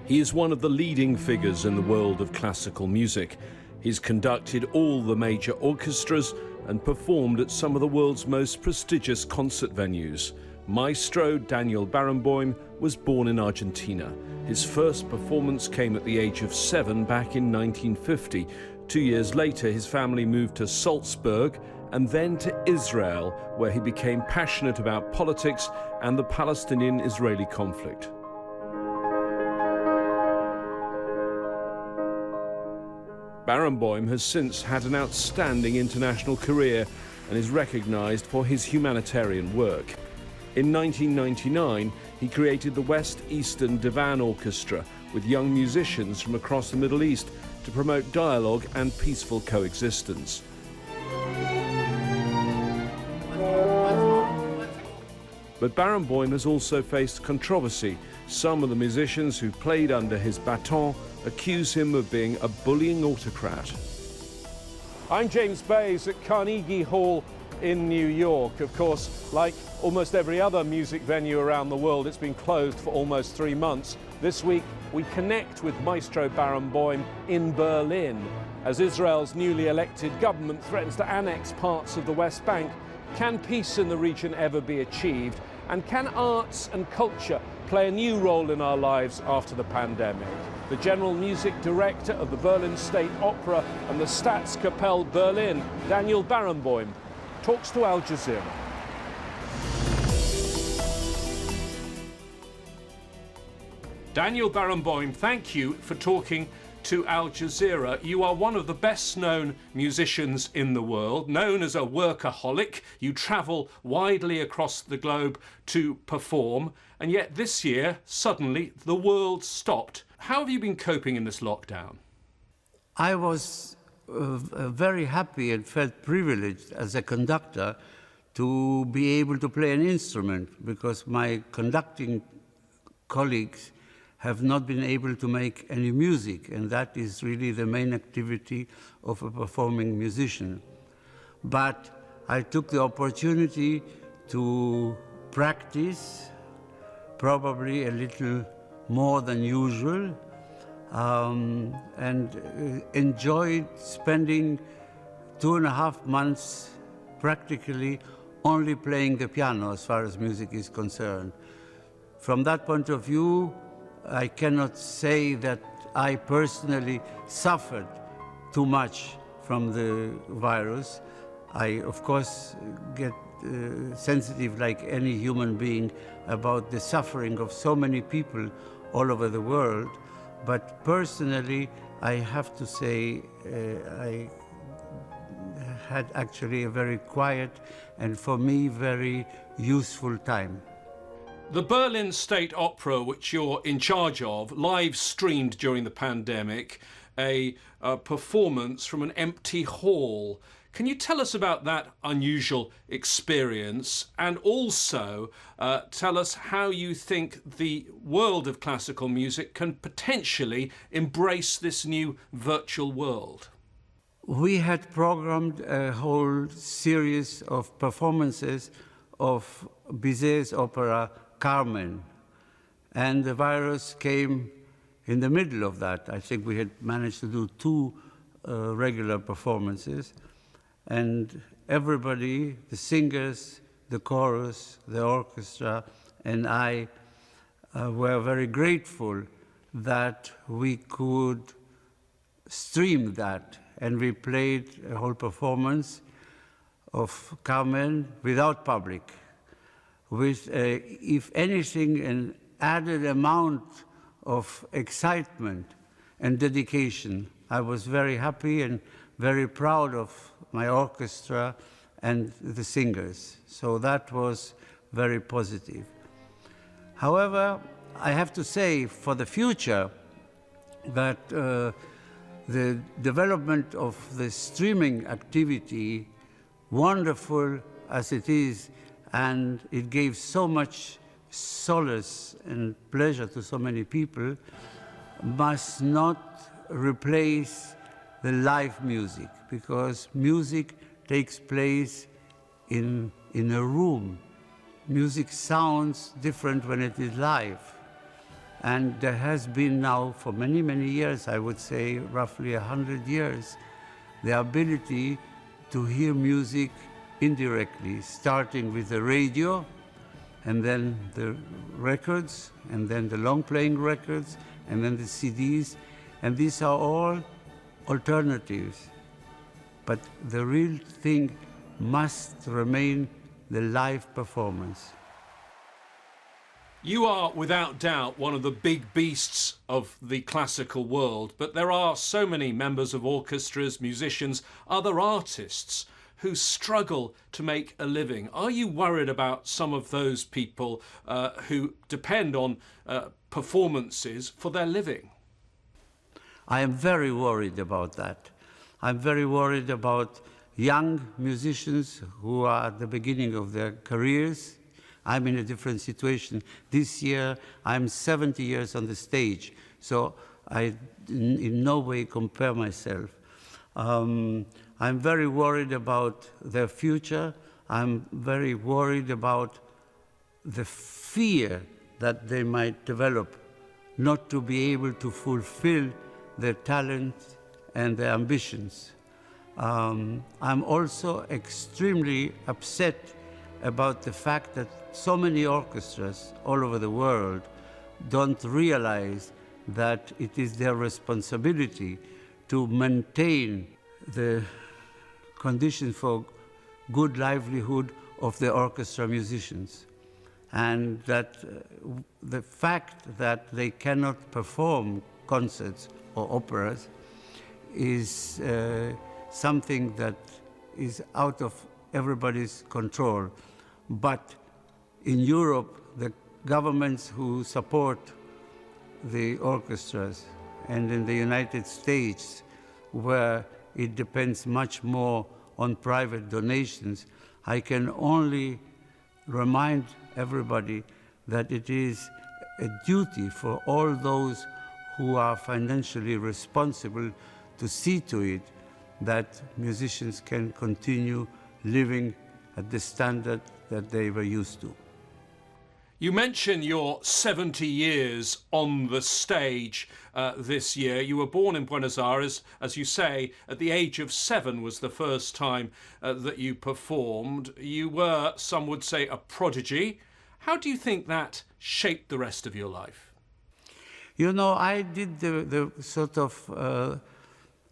He is one of the leading figures in the world of classical music. He's conducted all the major orchestras and performed at some of the world's most prestigious concert venues. Maestro Daniel Barenboim was born in Argentina. His first performance came at the age of 7 back in 1950. 2 years later, his family moved to Salzburg and then to Israel, where he became passionate about politics and the Palestinian-Israeli conflict. Barenboim has since had an outstanding international career and is recognized for his humanitarian work. In 1999, he created the West-Eastern Divan Orchestra with young musicians from across the Middle East to promote dialogue and peaceful coexistence. But Barenboim has also faced controversy. Some of the musicians who played under his baton accuse him of being a bullying autocrat. I'm James Bays at Carnegie Hall in New York. Of course, like almost every other music venue around the world, it's been closed for almost 3 months. This week, we connect with Maestro Barenboim in Berlin. As Israel's newly elected government threatens to annex parts of the West Bank, can peace in the region ever be achieved? And can arts and culture play a new role in our lives after the pandemic? The General Music Director of the Berlin State Opera and the Staatskapelle Berlin, Daniel Barenboim, talks to Al Jazeera. Daniel Barenboim, thank you for talking to Al Jazeera. You are one of the best-known musicians in the world, known as a workaholic. You travel widely across the globe to perform, and yet this year, suddenly, the world stopped. How have you been coping in this lockdown? I was very happy and felt privileged as a conductor to be able to play an instrument, because my conducting colleagues have not been able to make any music, and that is really the main activity of a performing musician. But I took the opportunity to practice, probably a little more than usual, and enjoyed spending 2.5 months practically only playing the piano as far as music is concerned. From that point of view, I cannot say that I personally suffered too much from the virus. I, of course, get sensitive like any human being about the suffering of so many people all over the world. But personally, I have to say I had actually a very quiet and, for me, very useful time. The Berlin State Opera, which you're in charge of, live-streamed during the pandemic a performance from an empty hall. Can you tell us about that unusual experience, and also tell us how you think the world of classical music can potentially embrace this new virtual world? We had programmed a whole series of performances of Bizet's opera Carmen, and the virus came in the middle of that. I think we had managed to do 2 regular performances, and everybody, the singers, the chorus, the orchestra, and I were very grateful that we could stream that, and we played a whole performance of Carmen without public, with, if anything, an added amount of excitement and dedication. I was very happy and very proud of my orchestra and the singers. So that was very positive. However, I have to say for the future that the development of the streaming activity, wonderful as it is, and it gave so much solace and pleasure to so many people, must not replace the live music, because music takes place in a room. Music sounds different when it is live. And there has been now for many, many years, I would say roughly 100 years, the ability to hear music indirectly, starting with the radio, and then the records, and then the long-playing records, and then the CDs. And these are all alternatives. But the real thing must remain the live performance. You are, without doubt, one of the big beasts of the classical world, but there are so many members of orchestras, musicians, other artists who struggle to make a living. Are you worried about some of those people who depend on performances for their living? I am very worried about that. I'm very worried about young musicians who are at the beginning of their careers. I'm in a different situation. This year, I'm 70 years on the stage, so I in no way compare myself. I'm very worried about their future. I'm very worried about the fear that they might develop not to be able to fulfill their talent and their ambitions. I'm also extremely upset about the fact that so many orchestras all over the world don't realize that it is their responsibility to maintain the conditions for good livelihood of the orchestra musicians. And that the fact that they cannot perform concerts or operas is something that is out of everybody's control. But in Europe, the governments who support the orchestras, and in the United States, where it depends much more on private donations, I can only remind everybody that it is a duty for all those who are financially responsible to see to it that musicians can continue living at the standard that they were used to. You mention your 70 years on the stage this year. You were born in Buenos Aires, as you say, at the age of 7 was the first time that you performed. You were, some would say, a prodigy. How do you think that shaped the rest of your life? You know, I did the sort of,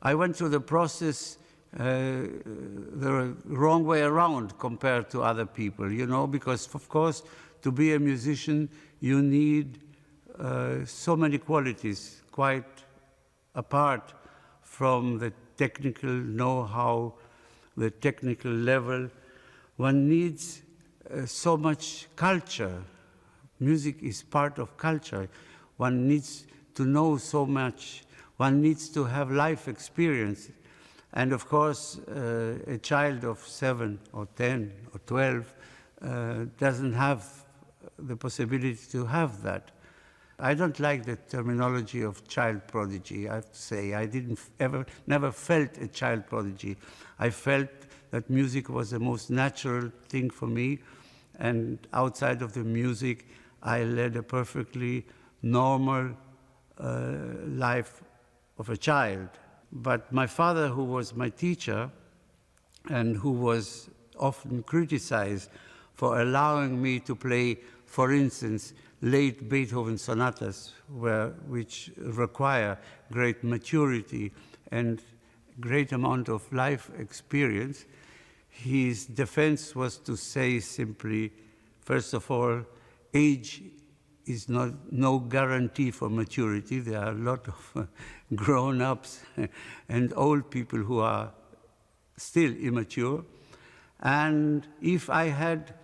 I went through the process the wrong way around compared to other people, you know, because of course, to be a musician, you need so many qualities, quite apart from the technical know-how, the technical level. One needs so much culture. Music is part of culture. One needs to know so much. One needs to have life experience. And of course, a child of 7 or 10 or 12 doesn't have the possibility to have that. I don't like the terminology of child prodigy, I have to say. I never felt a child prodigy. I felt that music was the most natural thing for me, and outside of the music, I led a perfectly normal life of a child. But my father, who was my teacher and who was often criticized for allowing me to play, for instance, late Beethoven sonatas, which require great maturity and great amount of life experience, his defense was to say simply, first of all, age is no guarantee for maturity. There are a lot of grown-ups and old people who are still immature. And if I had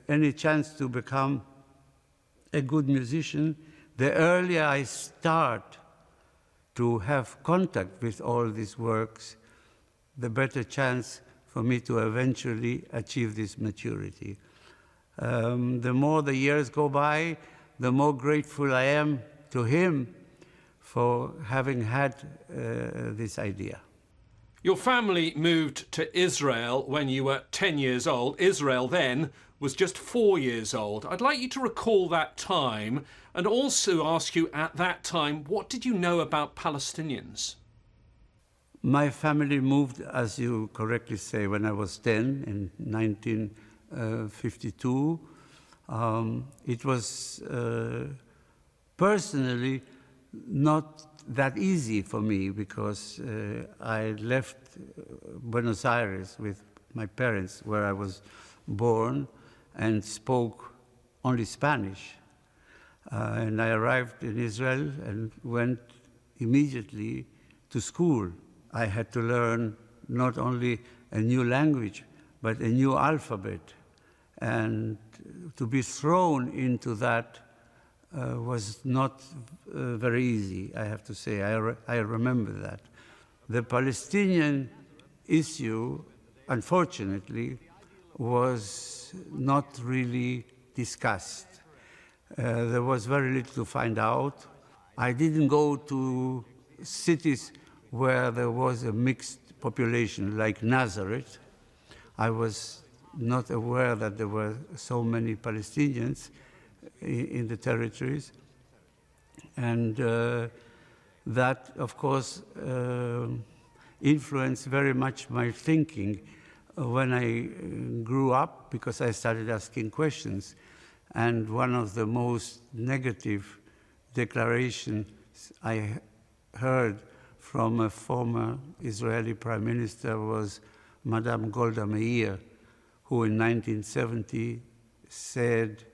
any chance to become a good musician, the earlier I start to have contact with all these works, the better chance for me to eventually achieve this maturity. The more the years go by, the more grateful I am to him for having had this idea. Your family moved to Israel when you were 10 years old. Israel then was just 4 years old. I'd like you to recall that time and also ask you at that time, what did you know about Palestinians? My family moved, as you correctly say, when I was 10 in 1952. It was personally not that easy for me because I left Buenos Aires with my parents, where I was born, and spoke only Spanish. And I arrived in Israel and went immediately to school. I had to learn not only a new language, but a new alphabet. And to be thrown into that was not very easy, I have to say. I remember that. The Palestinian issue, unfortunately, was not really discussed. There was very little to find out. I didn't go to cities where there was a mixed population, like Nazareth. I was not aware that there were so many Palestinians in the territories. And that, of course, influenced very much my thinking when I grew up, because I started asking questions. And one of the most negative declarations I heard from a former Israeli prime minister was Madame Golda Meir, who in 1970 said,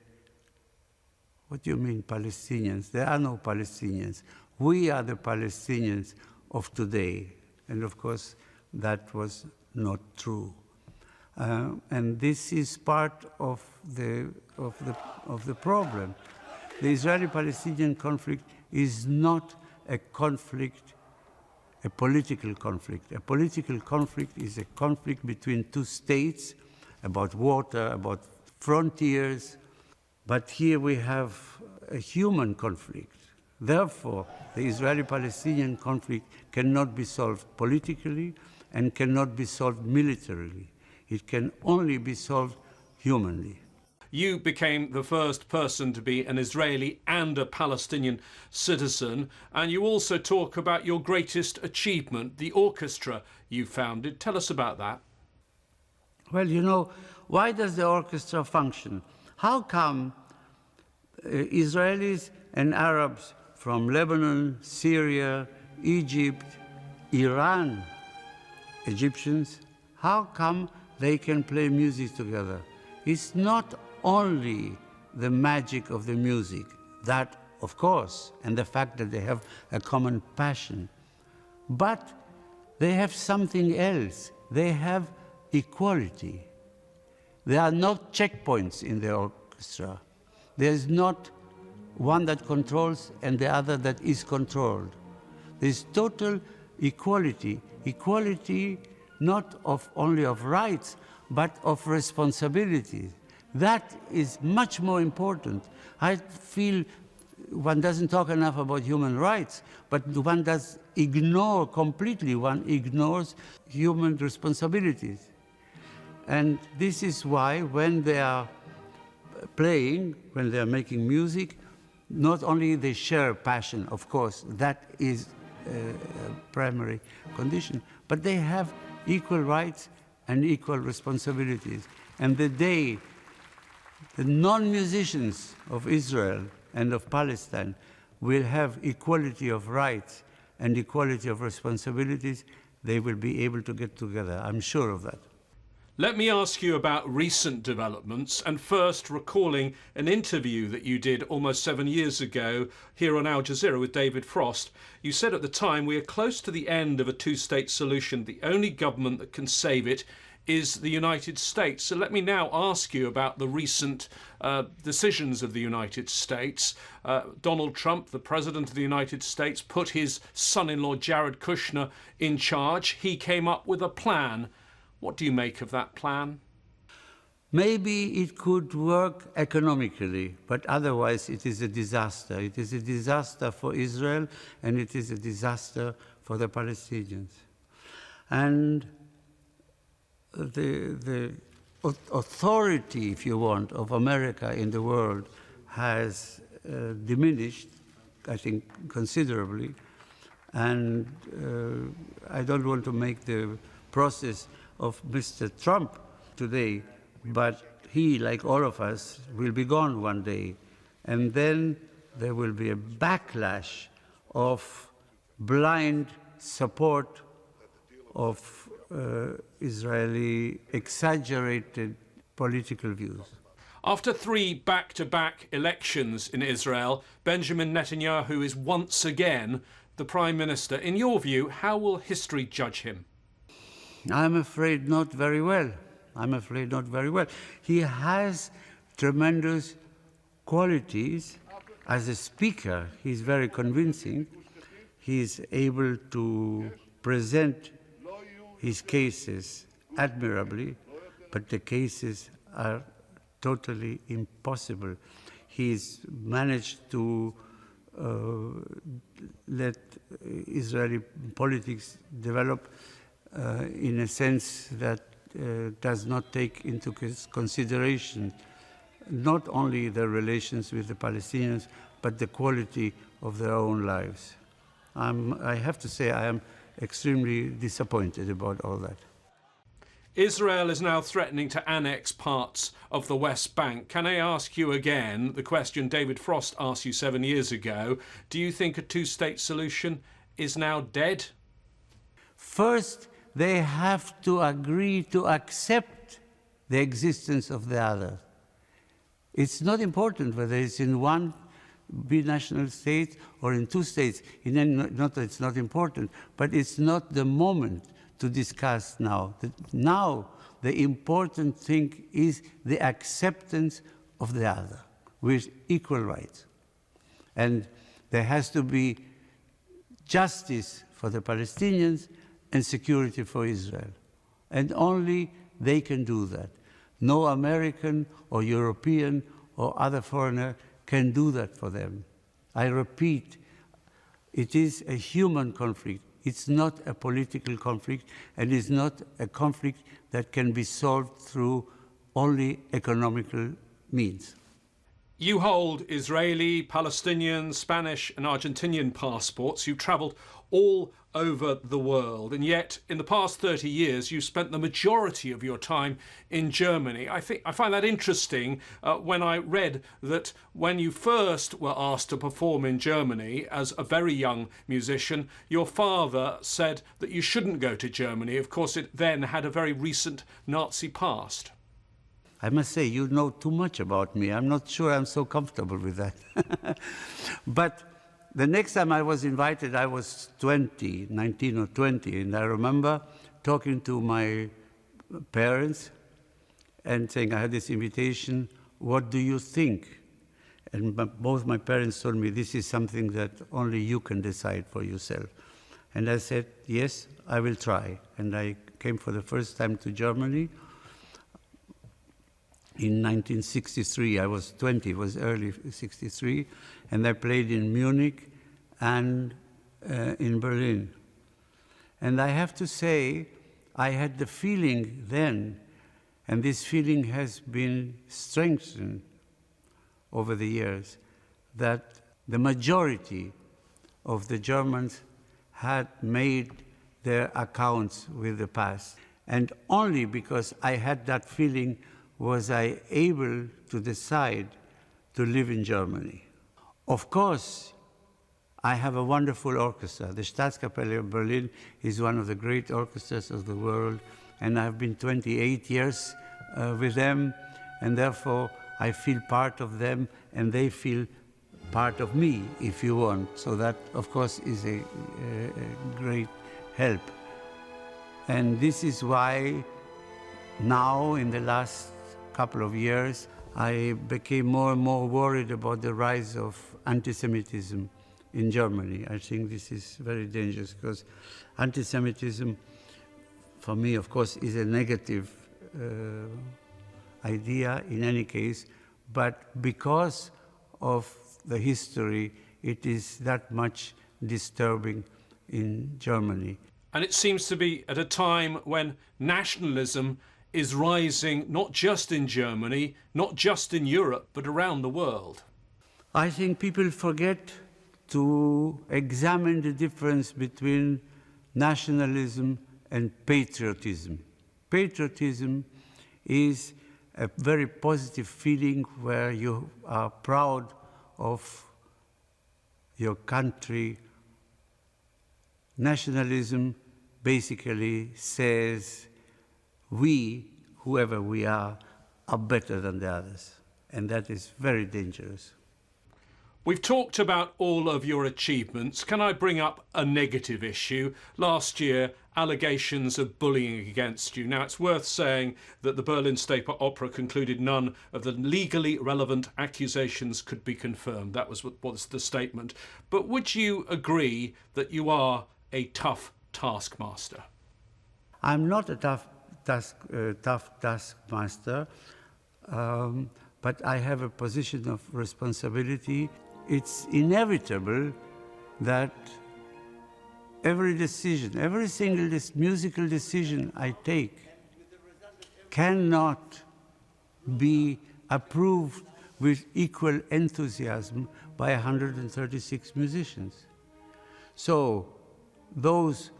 "What do you mean Palestinians? There are no Palestinians. We are the Palestinians of today." And of course, that was not true. And this is part of the problem. The Israeli-Palestinian conflict is not a conflict, a political conflict. A political conflict is a conflict between two states about water, about frontiers. But here we have a human conflict. Therefore, the Israeli-Palestinian conflict cannot be solved politically and cannot be solved militarily. It can only be solved humanly. You became the first person to be an Israeli and a Palestinian citizen, and you also talk about your greatest achievement, the orchestra you founded. Tell us about that. Well, you know, why does the orchestra function? How come Israelis and Arabs from Lebanon, Syria, Egypt, Iran, Egyptians, how come they can play music together? It's not only the magic of the music, that of course, and the fact that they have a common passion, but they have something else. They have equality. There are no checkpoints in the orchestra. There is not one that controls and the other that is controlled. There is total equality. Equality not only of rights, but of responsibilities. That is much more important. I feel one doesn't talk enough about human rights, but one does ignore completely, one ignores human responsibilities. And this is why when they are playing, when they are making music, not only they share passion, of course, that is a primary condition, but they have equal rights and equal responsibilities. And the day the non-musicians of Israel and of Palestine will have equality of rights and equality of responsibilities, they will be able to get together. I'm sure of that. Let me ask you about recent developments, and first recalling an interview that you did almost 7 years ago here on Al Jazeera with David Frost. You said at the time, "We are close to the end of a two-state solution. The only government that can save it is the United States." So let me now ask you about the recent decisions of the United States. Donald Trump, the President of the United States, put his son-in-law Jared Kushner in charge. He came up with a plan. What do you make of that plan? Maybe it could work economically, but otherwise it is a disaster. It is a disaster for Israel, and it is a disaster for the Palestinians. And the authority, if you want, of America in the world has diminished, I think, considerably. And I don't want to make the process of Mr. Trump today, but he, like all of us, will be gone one day. And then there will be a backlash of blind support of Israeli exaggerated political views. After 3 back-to-back elections in Israel, Benjamin Netanyahu is once again the Prime Minister. In your view, how will history judge him? I'm afraid not very well. I'm afraid not very well. He has tremendous qualities. As a speaker, he's very convincing. He's able to present his cases admirably, but the cases are totally impossible. He's managed to let Israeli politics develop in a sense that does not take into consideration not only their relations with the Palestinians, but the quality of their own lives. I have to say I am extremely disappointed about all that. Israel is now threatening to annex parts of the West Bank. Can I ask you again the question David Frost asked you 7 years ago? Do you think a two-state solution is now dead? First, they have to agree to accept the existence of the other. It's not important whether it's in one binational state or in 2 states. Not that it's not important, but it's not the moment to discuss now. Now, the important thing is the acceptance of the other with equal rights. And there has to be justice for the Palestinians and security for Israel. And only they can do that. No American or European or other foreigner can do that for them. I repeat, it is a human conflict. It's not a political conflict, and it's not a conflict that can be solved through only economical means. You hold Israeli, Palestinian, Spanish and Argentinian passports. You've travelled all over the world, and yet in the past 30 years you've spent the majority of your time in Germany. I find that interesting when I read that when you first were asked to perform in Germany as a very young musician, your father said that you shouldn't go to Germany. Of course, it then had a very recent Nazi past. I must say, you know too much about me. I'm not sure I'm so comfortable with that. But the next time I was invited, I was 19 or 20, and I remember talking to my parents and saying, I had this invitation, what do you think? And both my parents told me, this is something that only you can decide for yourself. And I said, yes, I will try. And I came for the first time to Germany in 1963. I was 20, it was early 63, and I played in Munich and in Berlin. And I have to say, I had the feeling then, and this feeling has been strengthened over the years, that the majority of the Germans had made their accounts with the past. And only because I had that feeling was I able to decide to live in Germany. Of course, I have a wonderful orchestra. The Staatskapelle of Berlin is one of the great orchestras of the world, and I've been 28 years with them, and therefore I feel part of them, and they feel part of me, if you want. So that, of course, is a great help. And this is why now, in the last couple of years, I became more and more worried about the rise of anti-Semitism in Germany. I think this is very dangerous because anti-Semitism, for me, of course, is a negative idea in any case, but because of the history, it is that much disturbing in Germany. And it seems to be at a time when nationalism is rising not just in Germany, not just in Europe, but around the world. I think people forget to examine the difference between nationalism and patriotism. Patriotism is a very positive feeling where you are proud of your country. Nationalism basically says we, whoever we are better than the others, and that is very dangerous. We've talked about all of your achievements. Can I bring up a negative issue? Last year, allegations of bullying against you. Now, it's worth saying that the Berlin State Opera concluded none of the legally relevant accusations could be confirmed. That was what was the statement. But would you agree that you are a tough taskmaster? I'm not a tough taskmaster, but I have a position of responsibility. It's inevitable that every decision, every single musical decision I take cannot be approved with equal enthusiasm by 136 musicians. So those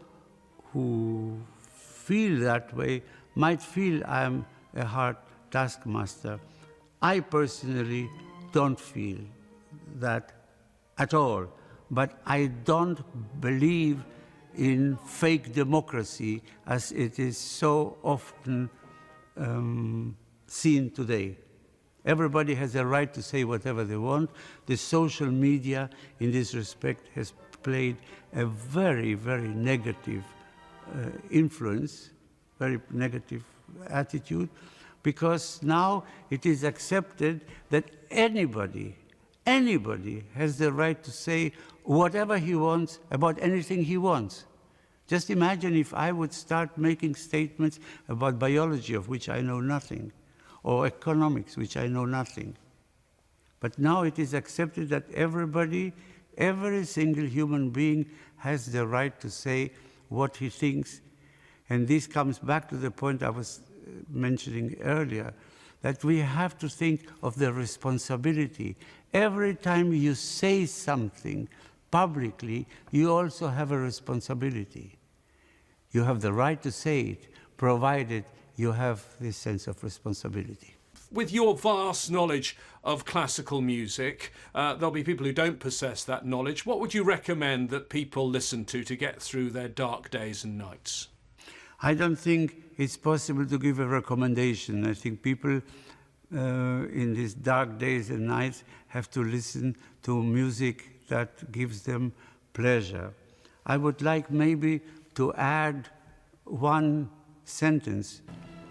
who feel that way might feel I'm a hard taskmaster. I personally don't feel that at all, but I don't believe in fake democracy as it is so often seen today. Everybody has a right to say whatever they want. The social media in this respect has played a very, very negative influence, very negative attitude, because now it is accepted that anybody has the right to say whatever he wants about anything he wants. Just imagine if I would start making statements about biology, of which I know nothing, or economics, which I know nothing. But now it is accepted that every single human being has the right to say what he thinks. And this comes back to the point I was mentioning earlier, that we have to think of the responsibility. Every time you say something publicly, you also have a responsibility. You have the right to say it, provided you have this sense of responsibility. With your vast knowledge of classical music, there'll be people who don't possess that knowledge. What would you recommend that people listen to get through their dark days and nights? I don't think it's possible to give a recommendation. I think people in these dark days and nights have to listen to music that gives them pleasure. I would like maybe to add one sentence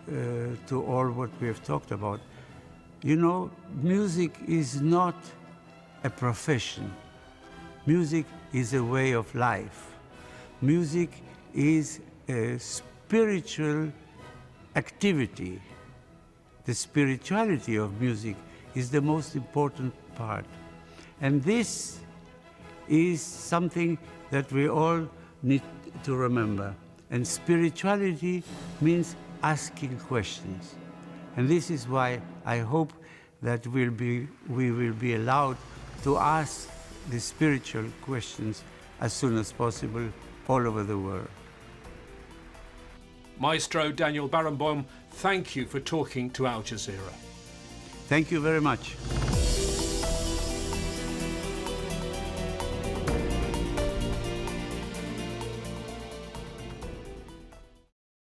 to all what we have talked about. You know, music is not a profession. Music is a way of life. Music is a spiritual activity. The spirituality of music is the most important part. And this is something that we all need to remember. And spirituality means asking questions. And this is why I hope that we will be allowed to ask the spiritual questions as soon as possible all over the world. Maestro Daniel Barenboim, thank you for talking to Al Jazeera. Thank you very much.